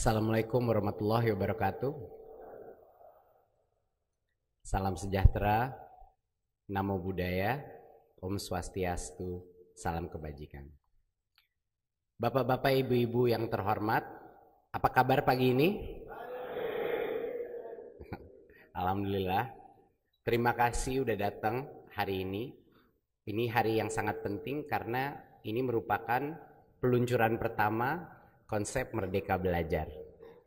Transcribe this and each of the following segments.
Assalamualaikum warahmatullahi wabarakatuh. Salam sejahtera, namo buddhaya, Om Swastiastu, salam kebajikan. Bapak-bapak, ibu-ibu yang terhormat, apa kabar pagi ini? Alhamdulillah. Terima kasih udah datang hari ini. Ini hari yang sangat penting karena ini merupakan peluncuran pertama konsep Merdeka Belajar.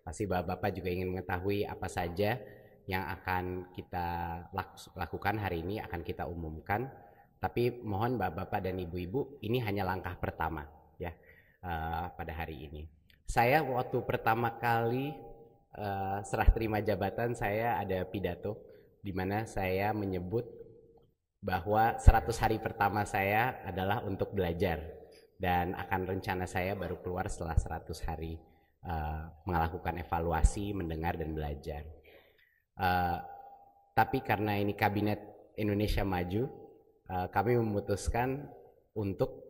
Pasti bapak-bapak juga ingin mengetahui apa saja yang akan kita lakukan hari ini, akan kita umumkan. Tapi mohon bapak-bapak dan ibu-ibu, ini hanya langkah pertama ya pada hari ini. Saya waktu pertama kali serah terima jabatan, saya ada pidato di mana saya menyebut bahwa 100 hari pertama saya adalah untuk belajar. Dan akan rencana saya baru keluar setelah 100 hari melakukan evaluasi, mendengar dan belajar. Tapi karena ini Kabinet Indonesia Maju, kami memutuskan untuk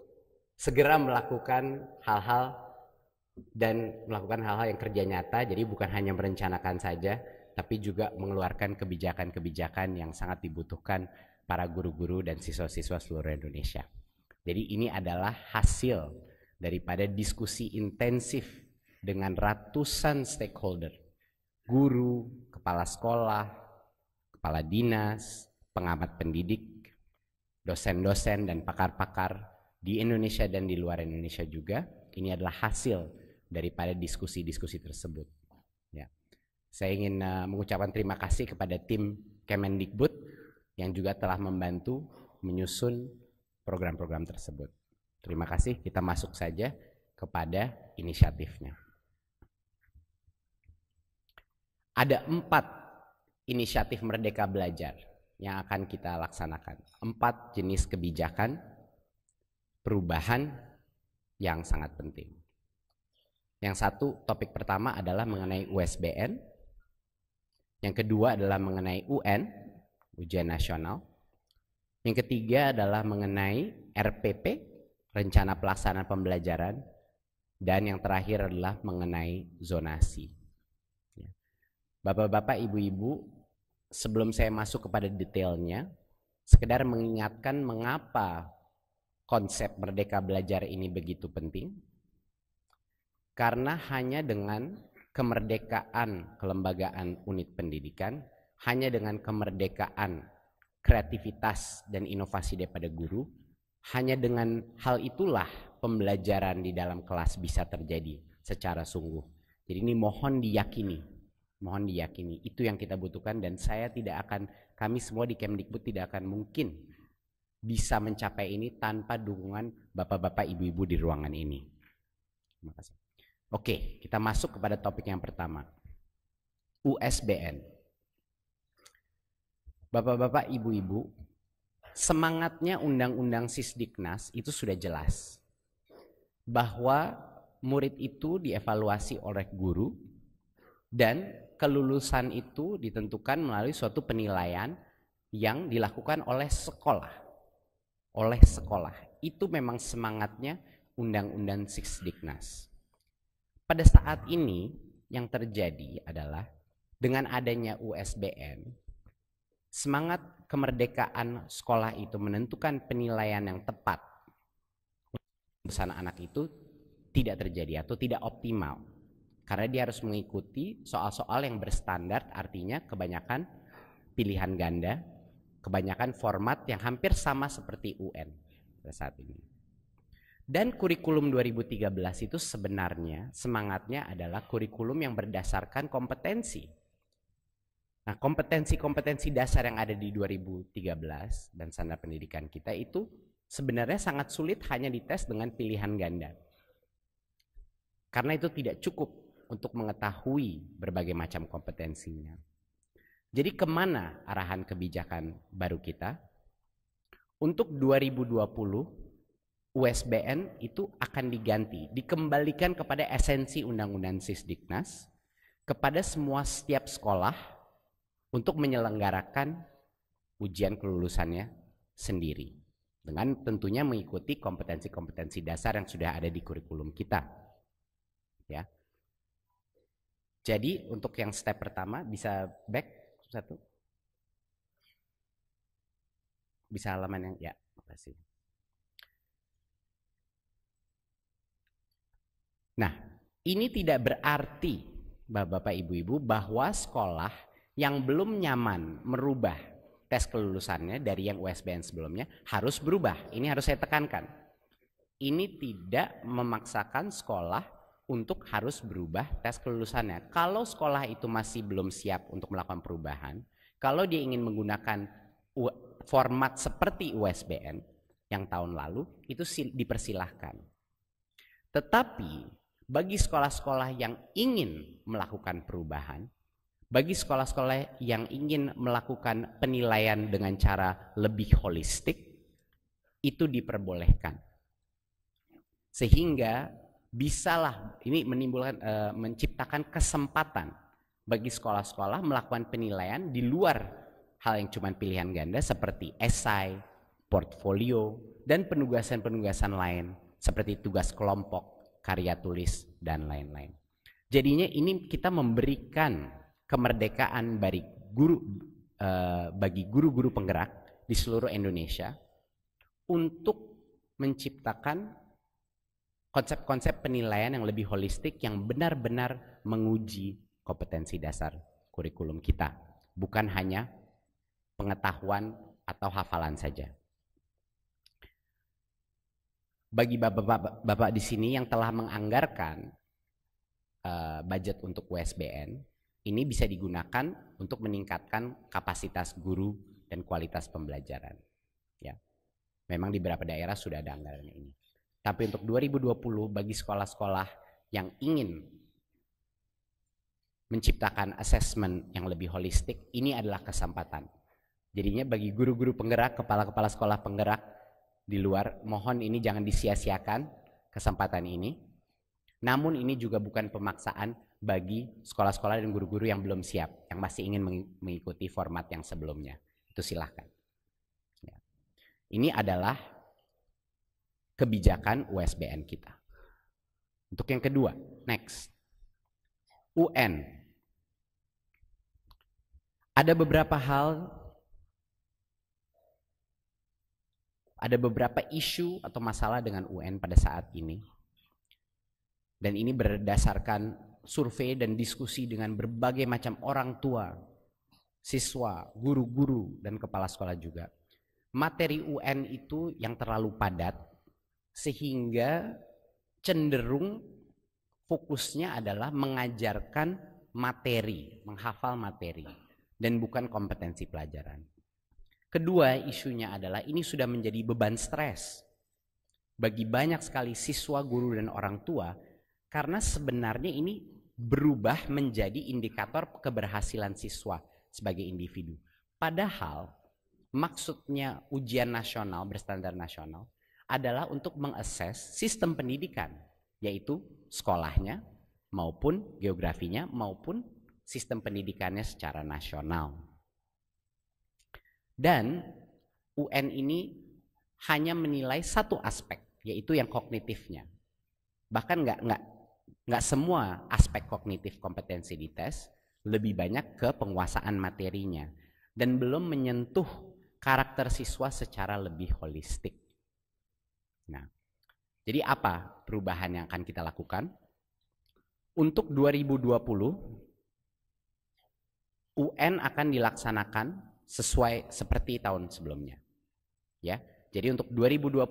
segera melakukan hal-hal yang kerja nyata. Jadi bukan hanya merencanakan saja, tapi juga mengeluarkan kebijakan-kebijakan yang sangat dibutuhkan para guru-guru dan siswa-siswa seluruh Indonesia. Jadi ini adalah hasil daripada diskusi intensif dengan ratusan stakeholder, guru, kepala sekolah, kepala dinas, pengamat pendidik, dosen-dosen dan pakar-pakar di Indonesia dan di luar Indonesia juga. Ini adalah hasil daripada diskusi-diskusi tersebut. Ya. Saya ingin mengucapkan terima kasih kepada tim Kemendikbud yang juga telah membantu menyusun program-program tersebut. Terima kasih, kita masuk saja kepada inisiatifnya. Ada 4 inisiatif Merdeka Belajar yang akan kita laksanakan. 4 jenis kebijakan perubahan yang sangat penting. Yang satu, topik pertama adalah mengenai USBN. Yang kedua adalah mengenai UN, ujian nasional. Yang ketiga adalah mengenai RPP, rencana pelaksanaan pembelajaran, dan yang terakhir adalah mengenai zonasi. Bapak-bapak, ibu-ibu, sebelum saya masuk kepada detailnya, sekedar mengingatkan mengapa konsep Merdeka Belajar ini begitu penting. Karena hanya dengan kemerdekaan kelembagaan unit pendidikan, hanya dengan kemerdekaan kreativitas dan inovasi daripada guru, hanya dengan hal itulah pembelajaran di dalam kelas bisa terjadi secara sungguh. Jadi ini mohon diyakini, itu yang kita butuhkan. Dan kami semua di Kemdikbud tidak akan mungkin bisa mencapai ini tanpa dukungan bapak-bapak, ibu-ibu di ruangan ini. Terima kasih. Oke, kita masuk kepada topik yang pertama, USBN. Bapak-bapak, ibu-ibu, semangatnya Undang-Undang Sisdiknas itu sudah jelas. Bahwa murid itu dievaluasi oleh guru dan kelulusan itu ditentukan melalui suatu penilaian yang dilakukan oleh sekolah. Itu memang semangatnya Undang-Undang Sisdiknas. Pada saat ini yang terjadi adalah dengan adanya USBN, semangat kemerdekaan sekolah itu menentukan penilaian yang tepat untuk anak itu tidak terjadi atau tidak optimal. Karena dia harus mengikuti soal-soal yang berstandar, artinya kebanyakan pilihan ganda, kebanyakan format yang hampir sama seperti UN pada saat ini. Dan kurikulum 2013 itu sebenarnya semangatnya adalah kurikulum yang berdasarkan kompetensi. Nah, kompetensi-kompetensi dasar yang ada di 2013 dan standar pendidikan kita itu sebenarnya sangat sulit hanya dites dengan pilihan ganda. Karena itu tidak cukup untuk mengetahui berbagai macam kompetensinya. Jadi kemana arahan kebijakan baru kita? Untuk 2020, USBN itu akan diganti, dikembalikan kepada esensi Undang-Undang Sisdiknas, kepada setiap sekolah, untuk menyelenggarakan ujian kelulusannya sendiri dengan tentunya mengikuti kompetensi-kompetensi dasar yang sudah ada di kurikulum kita. Ya. Jadi untuk yang step pertama bisa back satu. Bisa halaman yang ya, makasih. Nah, ini tidak berarti Bapak Ibu-ibu bahwa sekolah yang belum nyaman merubah tes kelulusannya dari yang USBN sebelumnya harus berubah. Ini harus saya tekankan. Ini tidak memaksakan sekolah untuk harus berubah tes kelulusannya. Kalau sekolah itu masih belum siap untuk melakukan perubahan, kalau dia ingin menggunakan format seperti USBN yang tahun lalu, itu dipersilahkan. Tetapi bagi sekolah-sekolah yang ingin melakukan perubahan, bagi sekolah-sekolah yang ingin melakukan penilaian dengan cara lebih holistik, itu diperbolehkan. Sehingga bisalah ini menimbulkan menciptakan kesempatan bagi sekolah-sekolah melakukan penilaian di luar hal yang cuma pilihan ganda seperti esai, portfolio, dan penugasan-penugasan lain seperti tugas kelompok, karya tulis, dan lain-lain. Jadinya ini kita memberikan kemerdekaan bagi guru-guru penggerak di seluruh Indonesia untuk menciptakan konsep-konsep penilaian yang lebih holistik yang benar-benar menguji kompetensi dasar kurikulum kita, bukan hanya pengetahuan atau hafalan saja. Bagi bapak-bapak di sini yang telah menganggarkan budget untuk USBN, ini bisa digunakan untuk meningkatkan kapasitas guru dan kualitas pembelajaran. Ya, memang di beberapa daerah sudah ada anggaran ini. Tapi untuk 2020 bagi sekolah-sekolah yang ingin menciptakan asesmen yang lebih holistik, ini adalah kesempatan. Jadinya bagi guru-guru penggerak, kepala-kepala sekolah penggerak di luar, mohon ini jangan disia-siakan kesempatan ini. Namun ini juga bukan pemaksaan bagi sekolah-sekolah dan guru-guru yang belum siap, yang masih ingin mengikuti format yang sebelumnya. Itu silahkan. Ya. Ini adalah kebijakan USBN kita. Untuk yang kedua, next. UN. Ada beberapa hal, ada beberapa isu atau masalah dengan UN pada saat ini. Dan ini berdasarkan survei dan diskusi dengan berbagai macam orang tua, siswa, guru-guru, dan kepala sekolah juga. Materi UN itu yang terlalu padat, sehingga cenderung fokusnya adalah mengajarkan materi, menghafal materi, dan bukan kompetensi pelajaran. Kedua, isunya adalah ini sudah menjadi beban stres bagi banyak sekali siswa, guru, dan orang tua, karena sebenarnya ini berubah menjadi indikator keberhasilan siswa sebagai individu. Padahal maksudnya ujian nasional berstandar nasional adalah untuk mengakses sistem pendidikan, yaitu sekolahnya maupun geografinya maupun sistem pendidikannya secara nasional. Dan UN ini hanya menilai satu aspek, yaitu yang kognitifnya. Bahkan nggak semua aspek kognitif kompetensi dites, lebih banyak ke penguasaan materinya dan belum menyentuh karakter siswa secara lebih holistik. Nah, jadi apa perubahan yang akan kita lakukan? Untuk 2020, UN akan dilaksanakan sesuai seperti tahun sebelumnya. Ya, jadi untuk 2020,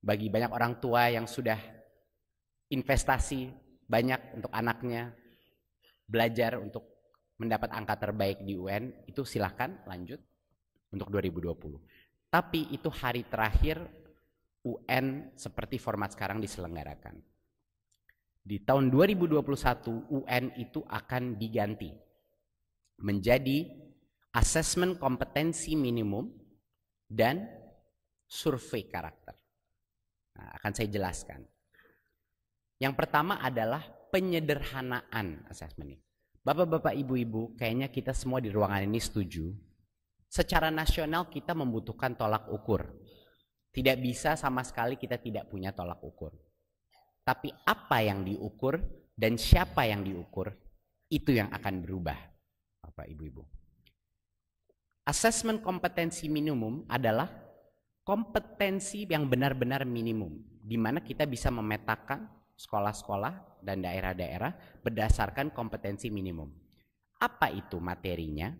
bagi banyak orang tua yang sudah investasi banyak untuk anaknya, belajar untuk mendapat angka terbaik di UN, itu silahkan lanjut untuk 2020. Tapi itu hari terakhir UN seperti format sekarang diselenggarakan. Di tahun 2021 UN itu akan diganti menjadi asesmen kompetensi minimum dan survei karakter. Nah, akan saya jelaskan. Yang pertama adalah penyederhanaan asesmen ini. Bapak-bapak, ibu-ibu, kayaknya kita semua di ruangan ini setuju. Secara nasional kita membutuhkan tolak ukur. Tidak bisa sama sekali kita tidak punya tolak ukur. Tapi apa yang diukur dan siapa yang diukur, itu yang akan berubah, Bapak Ibu-Ibu. Asesmen kompetensi minimum adalah kompetensi yang benar-benar minimum, di mana kita bisa memetakan sekolah-sekolah dan daerah-daerah berdasarkan kompetensi minimum. Apa itu materinya?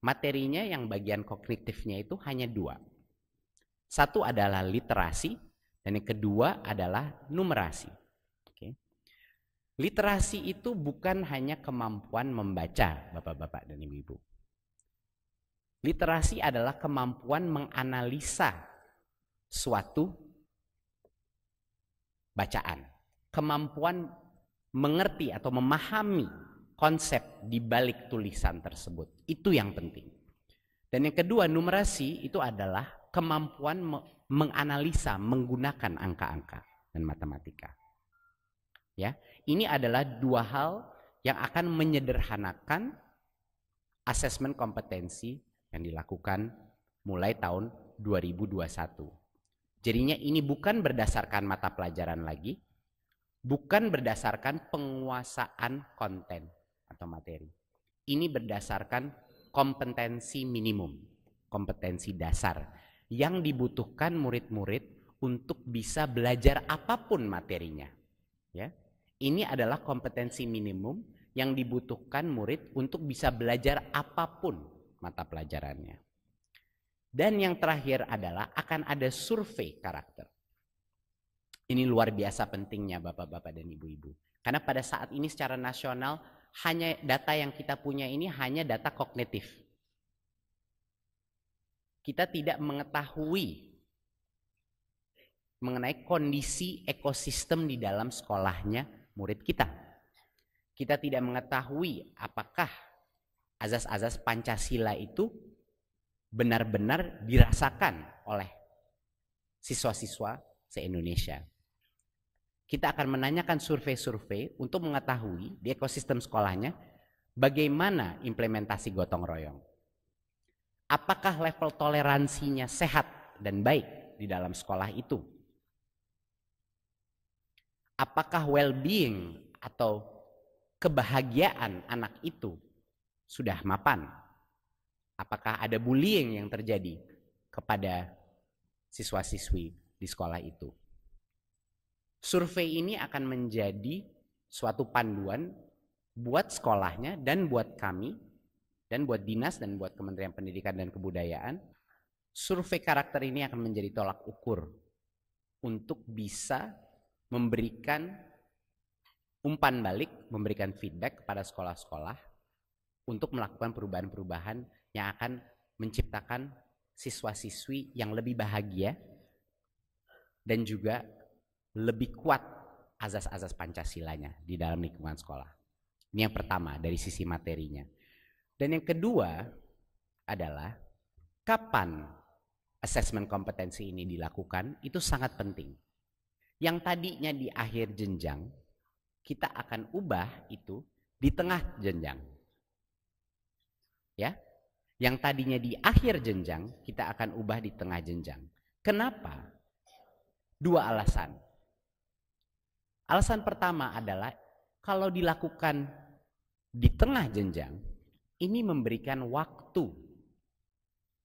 Materinya yang bagian kognitifnya itu hanya 2. Satu adalah literasi, dan yang kedua adalah numerasi. Oke. Literasi itu bukan hanya kemampuan membaca, Bapak-bapak dan Ibu-ibu. Literasi adalah kemampuan menganalisa suatu bacaan, kemampuan mengerti atau memahami konsep di balik tulisan tersebut. Itu yang penting. Dan yang kedua, numerasi itu adalah kemampuan menganalisa menggunakan angka-angka dan matematika. Ya, ini adalah 2 hal yang akan menyederhanakan asesmen kompetensi yang dilakukan mulai tahun 2021. Jadinya ini bukan berdasarkan mata pelajaran lagi, bukan berdasarkan penguasaan konten atau materi. Ini berdasarkan kompetensi minimum, kompetensi dasar yang dibutuhkan murid-murid untuk bisa belajar apapun materinya. Ya, ini adalah kompetensi minimum yang dibutuhkan murid untuk bisa belajar apapun mata pelajarannya. Dan yang terakhir adalah akan ada survei karakter. Ini luar biasa pentingnya Bapak-bapak dan Ibu-ibu. Karena pada saat ini secara nasional hanya data yang kita punya ini hanya data kognitif. Kita tidak mengetahui mengenai kondisi ekosistem di dalam sekolahnya murid kita. Kita tidak mengetahui apakah azas-azas Pancasila itu benar-benar dirasakan oleh siswa-siswa se-Indonesia. Kita akan menanyakan survei-survei untuk mengetahui di ekosistem sekolahnya bagaimana implementasi gotong royong. Apakah level toleransinya sehat dan baik di dalam sekolah itu? Apakah well-being atau kebahagiaan anak itu sudah mapan? Apakah ada bullying yang terjadi kepada siswa-siswi di sekolah itu? Survei ini akan menjadi suatu panduan buat sekolahnya dan buat kami dan buat dinas dan buat Kementerian Pendidikan dan Kebudayaan. Survei karakter ini akan menjadi tolak ukur untuk bisa memberikan umpan balik, memberikan feedback kepada sekolah-sekolah untuk melakukan perubahan-perubahan yang akan menciptakan siswa-siswi yang lebih bahagia dan juga lebih kuat azas-azas Pancasilanya di dalam lingkungan sekolah. Ini yang pertama dari sisi materinya. Dan yang kedua adalah kapan asesmen kompetensi ini dilakukan, itu sangat penting. Yang tadinya di akhir jenjang, kita akan ubah itu di tengah jenjang. Ya, yang tadinya di akhir jenjang, kita akan ubah di tengah jenjang. Kenapa? 2 alasan. Alasan pertama adalah kalau dilakukan di tengah jenjang, ini memberikan waktu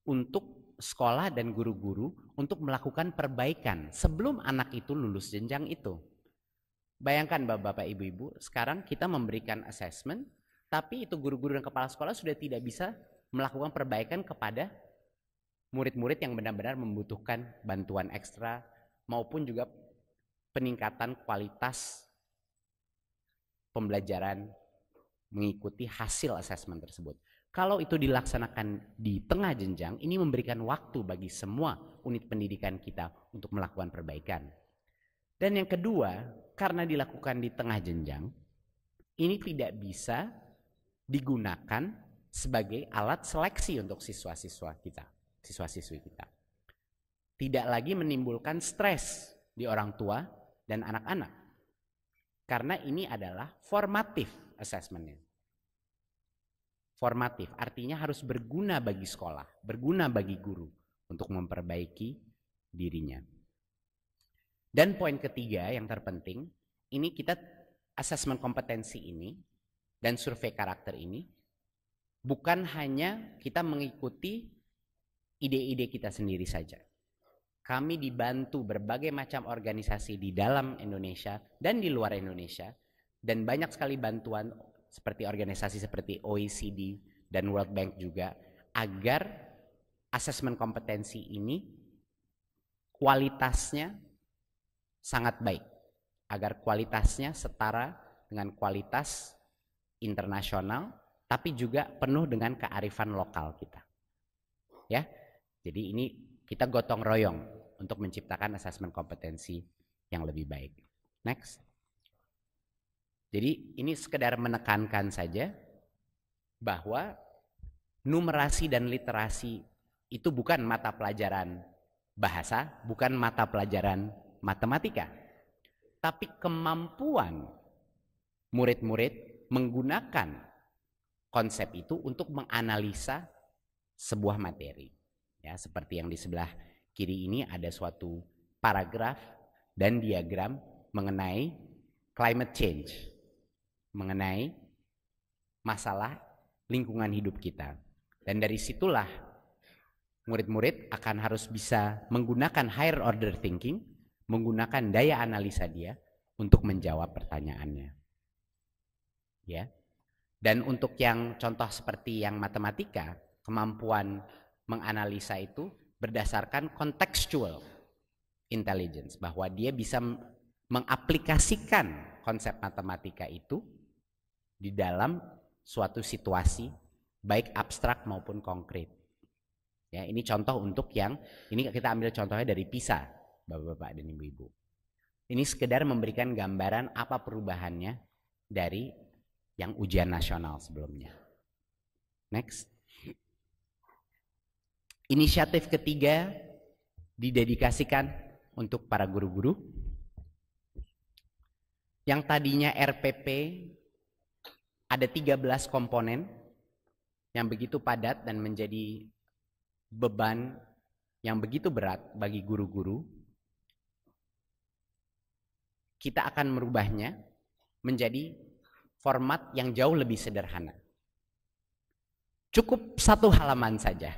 untuk sekolah dan guru-guru untuk melakukan perbaikan sebelum anak itu lulus jenjang itu. Bayangkan Bapak Ibu-ibu, sekarang kita memberikan assessment, tapi itu guru-guru dan kepala sekolah sudah tidak bisa melakukan perbaikan kepada murid-murid yang benar-benar membutuhkan bantuan ekstra maupun juga peningkatan kualitas pembelajaran mengikuti hasil asesmen tersebut. Kalau itu dilaksanakan di tengah jenjang, ini memberikan waktu bagi semua unit pendidikan kita untuk melakukan perbaikan. Dan yang kedua, karena dilakukan di tengah jenjang, ini tidak bisa digunakan sebagai alat seleksi untuk siswa-siswa kita, siswa-siswi kita. Tidak lagi menimbulkan stres di orang tua dan anak-anak. Karena ini adalah formatif assessment-nya. Formatif artinya harus berguna bagi sekolah, berguna bagi guru untuk memperbaiki dirinya. Dan poin ketiga yang terpenting, ini kita asesmen kompetensi ini dan survei karakter ini bukan hanya kita mengikuti ide-ide kita sendiri saja. Kami dibantu berbagai macam organisasi di dalam Indonesia dan di luar Indonesia, dan banyak sekali bantuan seperti organisasi seperti OECD dan World Bank juga, agar asesmen kompetensi ini kualitasnya sangat baik, agar kualitasnya setara dengan kualitas internasional, tapi juga penuh dengan kearifan lokal kita. Ya, jadi ini kita gotong royong untuk menciptakan asesmen kompetensi yang lebih baik. Next. Jadi ini sekedar menekankan saja bahwa numerasi dan literasi itu bukan mata pelajaran bahasa, bukan mata pelajaran matematika, tapi kemampuan murid-murid menggunakan konsep itu untuk menganalisa sebuah materi. Ya, seperti yang di sebelah kiri ini ada suatu paragraf dan diagram mengenai climate change, mengenai masalah lingkungan hidup kita. Dan dari situlah murid-murid akan harus bisa menggunakan higher order thinking, menggunakan daya analisa dia untuk menjawab pertanyaannya. Ya. Dan untuk yang contoh seperti yang matematika, kemampuan menganalisa itu berdasarkan contextual intelligence, bahwa dia bisa mengaplikasikan konsep matematika itu di dalam suatu situasi baik abstrak maupun konkret. Ya, ini contoh untuk yang ini kita ambil contohnya dari PISA, Bapak-bapak dan Ibu-ibu. Ini sekedar memberikan gambaran apa perubahannya dari yang ujian nasional sebelumnya. Next. Inisiatif ketiga didedikasikan untuk para guru-guru. Yang tadinya RPP ada 13 komponen yang begitu padat dan menjadi beban yang begitu berat bagi guru-guru. Kita akan merubahnya menjadi format yang jauh lebih sederhana. Cukup 1 halaman saja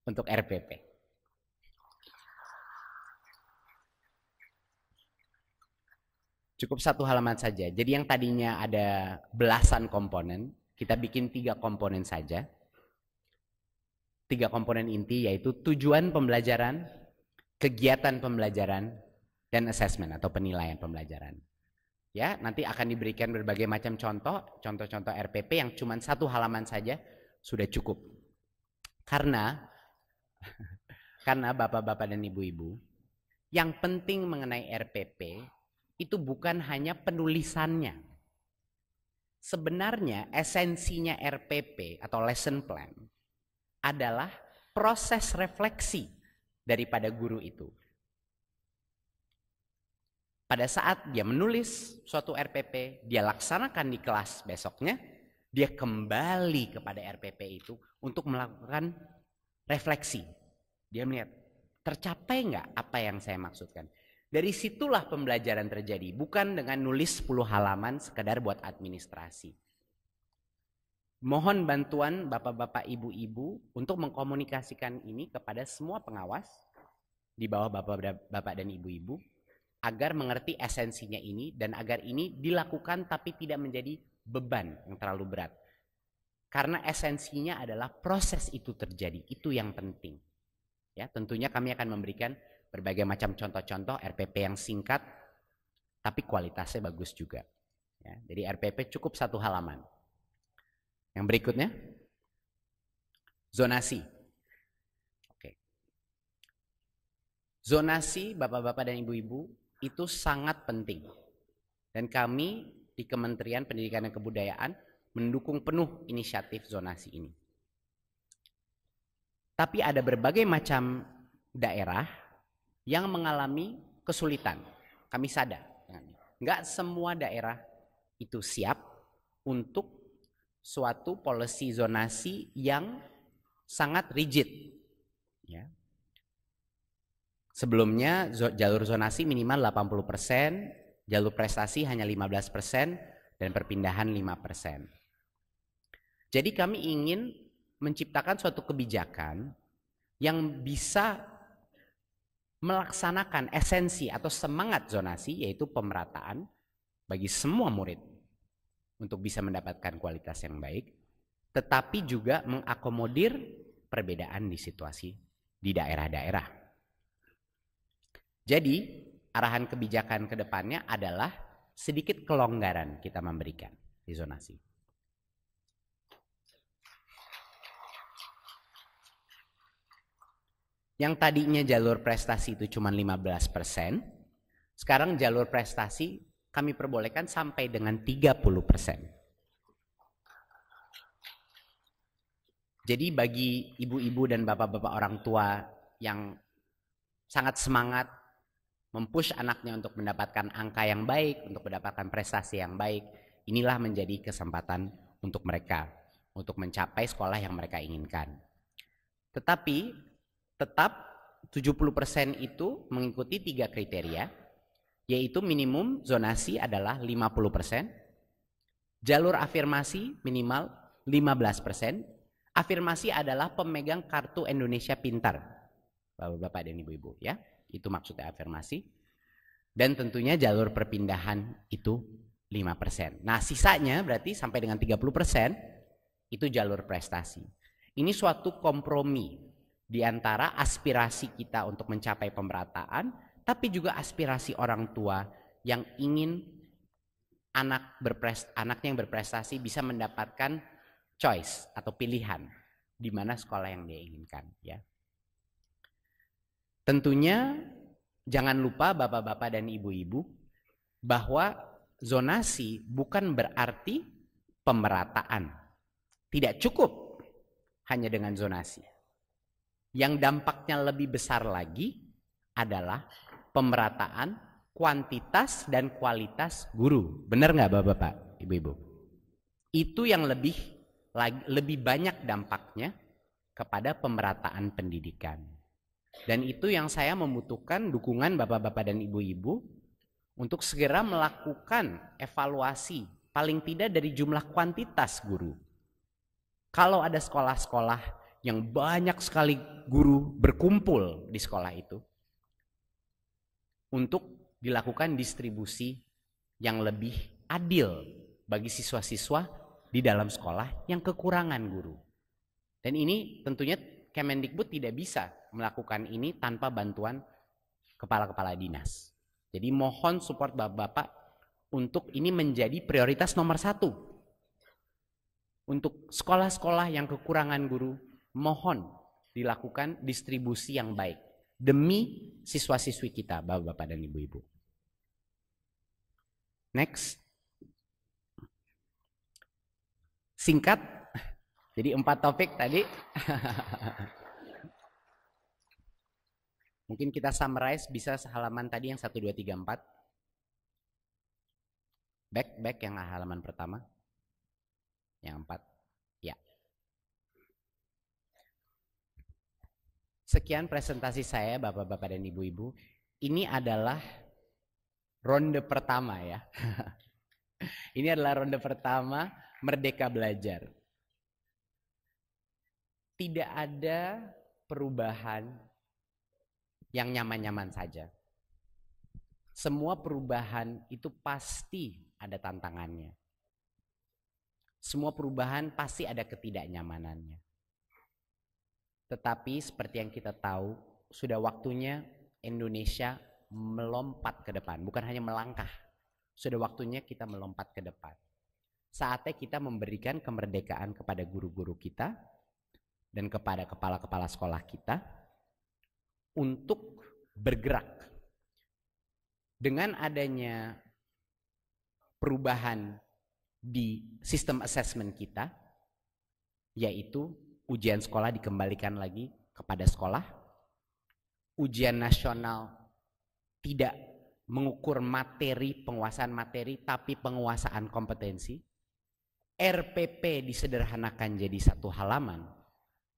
untuk RPP. Cukup 1 halaman saja. Jadi yang tadinya ada belasan komponen, kita bikin 3 komponen saja. 3 komponen inti, yaitu tujuan pembelajaran, kegiatan pembelajaran, dan assessment atau penilaian pembelajaran. Ya, nanti akan diberikan berbagai macam contoh-contoh RPP yang cuma 1 halaman saja sudah cukup. Karena Bapak-bapak dan Ibu-ibu, yang penting mengenai RPP itu bukan hanya penulisannya. Sebenarnya esensinya RPP atau lesson plan adalah proses refleksi daripada guru itu. Pada saat dia menulis suatu RPP, dia laksanakan di kelas besoknya, dia kembali kepada RPP itu untuk melakukan refleksi. Dia melihat, tercapai nggak apa yang saya maksudkan? Dari situlah pembelajaran terjadi, bukan dengan nulis 10 halaman sekedar buat administrasi. Mohon bantuan bapak-bapak, ibu-ibu untuk mengkomunikasikan ini kepada semua pengawas di bawah bapak dan ibu-ibu, agar mengerti esensinya ini dan agar ini dilakukan tapi tidak menjadi beban yang terlalu berat. Karena esensinya adalah proses itu terjadi, itu yang penting. Ya, tentunya kami akan memberikan berbagai macam contoh-contoh RPP yang singkat tapi kualitasnya bagus juga. Ya, jadi RPP cukup 1 halaman. Yang berikutnya, zonasi. Oke. Zonasi, bapak-bapak dan ibu-ibu, itu sangat penting. Dan kami di Kementerian Pendidikan dan Kebudayaan mendukung penuh inisiatif zonasi ini. Tapi ada berbagai macam daerah yang mengalami kesulitan. Kami sadar. Enggak semua daerah itu siap untuk suatu policy zonasi yang sangat rigid. Ya. Sebelumnya jalur zonasi minimal 80% jalur prestasi hanya 15% dan perpindahan 5%. Jadi kami ingin menciptakan suatu kebijakan yang bisa melaksanakan esensi atau semangat zonasi, yaitu pemerataan bagi semua murid untuk bisa mendapatkan kualitas yang baik, tetapi juga mengakomodir perbedaan di situasi di daerah-daerah. Jadi arahan kebijakan ke depannya adalah sedikit kelonggaran kita memberikan di zonasi. Yang tadinya jalur prestasi itu cuma 15%, sekarang jalur prestasi kami perbolehkan sampai dengan 30%. Jadi bagi ibu-ibu dan bapak-bapak orang tua yang sangat semangat mempush anaknya untuk mendapatkan angka yang baik, untuk mendapatkan prestasi yang baik, inilah menjadi kesempatan untuk mereka untuk mencapai sekolah yang mereka inginkan. Tetapi tetap 70% itu mengikuti 3 kriteria, yaitu minimum zonasi adalah 50%, jalur afirmasi minimal 15%. Afirmasi adalah pemegang kartu Indonesia Pintar, Bapak-bapak dan Ibu-ibu, ya. Itu maksudnya afirmasi. Dan tentunya jalur perpindahan itu 5%. Nah, sisanya berarti sampai dengan 30% itu jalur prestasi. Ini suatu kompromi di antara aspirasi kita untuk mencapai pemerataan, tapi juga aspirasi orang tua yang ingin anaknya yang berprestasi bisa mendapatkan choice atau pilihan di mana sekolah yang dia inginkan, ya. Tentunya jangan lupa bapak-bapak dan ibu-ibu bahwa zonasi bukan berarti pemerataan. Tidak cukup hanya dengan zonasi. Yang dampaknya lebih besar lagi adalah pemerataan kuantitas dan kualitas guru. Benar nggak bapak-bapak, ibu-ibu? Itu yang lebih banyak dampaknya kepada pemerataan pendidikan. Dan itu yang saya membutuhkan dukungan bapak-bapak dan ibu-ibu untuk segera melakukan evaluasi paling tidak dari jumlah kuantitas guru. Kalau ada sekolah-sekolah yang banyak sekali guru berkumpul di sekolah itu, untuk dilakukan distribusi yang lebih adil bagi siswa-siswa di dalam sekolah yang kekurangan guru. Dan ini tentunya Kemendikbud tidak bisa melakukan ini tanpa bantuan kepala-kepala dinas. Jadi mohon support bapak-bapak untuk ini menjadi prioritas nomor 1. Untuk sekolah-sekolah yang kekurangan guru, mohon dilakukan distribusi yang baik demi siswa-siswi kita, bapak-bapak dan ibu-ibu. Next. Singkat, jadi 4 topik tadi. Mungkin kita summarize, bisa halaman tadi yang 1, 2, 3, 4. Back yang halaman pertama. Yang 4. Ya. Sekian presentasi saya bapak-bapak dan ibu-ibu. Ini adalah ronde pertama ya. Ini adalah ronde pertama Merdeka Belajar. Tidak ada perubahan yang nyaman-nyaman saja. Semua perubahan itu pasti ada tantangannya. Semua perubahan pasti ada ketidaknyamanannya. Tetapi seperti yang kita tahu, sudah waktunya Indonesia melompat ke depan, bukan hanya melangkah. Sudah waktunya kita melompat ke depan. Saatnya kita memberikan kemerdekaan kepada guru-guru kita dan kepada kepala-kepala sekolah kita untuk bergerak. Dengan adanya perubahan di sistem assessment kita, yaitu ujian sekolah dikembalikan lagi kepada sekolah, ujian nasional tidak mengukur materi, penguasaan materi, tapi penguasaan kompetensi, RPP disederhanakan jadi 1 halaman,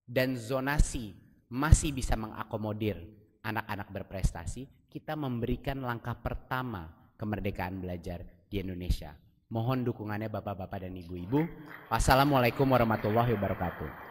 dan zonasi masih bisa mengakomodir anak-anak berprestasi. Kita memberikan langkah pertama kemerdekaan belajar di Indonesia. Mohon dukungannya Bapak-bapak dan Ibu-ibu. Wassalamualaikum warahmatullahi wabarakatuh.